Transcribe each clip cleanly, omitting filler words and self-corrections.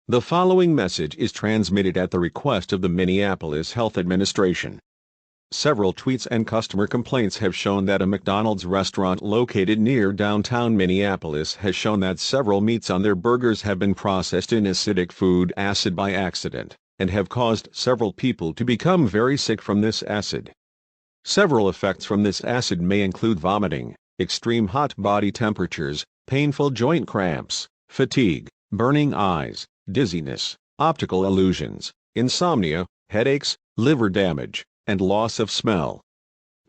The following message is transmitted at the request of the Minneapolis Health Administration. Several tweets and customer complaints have shown that a McDonald's restaurant located near downtown Minneapolis has shown that several meats on their burgers have been processed in acidic food acid by accident, and have caused several people to become very sick from this acid. Several effects from this acid may include vomiting, extreme hot body temperatures, painful joint cramps, fatigue, burning eyes, dizziness, optical illusions, insomnia, headaches, liver damage, and loss of smell.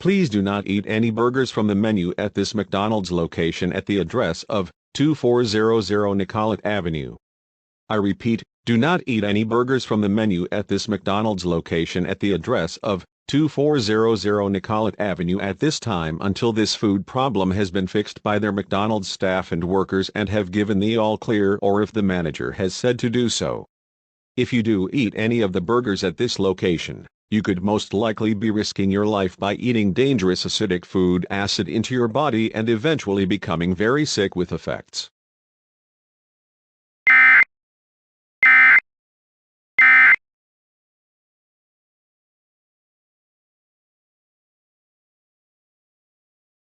Please do not eat any burgers from the menu at this McDonald's location at the address of 2400 Nicollet Avenue. I repeat, do not eat any burgers from the menu at this McDonald's location at the address of 2400 Nicollet Avenue at this time until this food problem has been fixed by their McDonald's staff and workers and have given the all clear, or if the manager has said to do so. If you do eat any of the burgers at this location, you could most likely be risking your life by eating dangerous acidic food acid into your body and eventually becoming very sick with effects.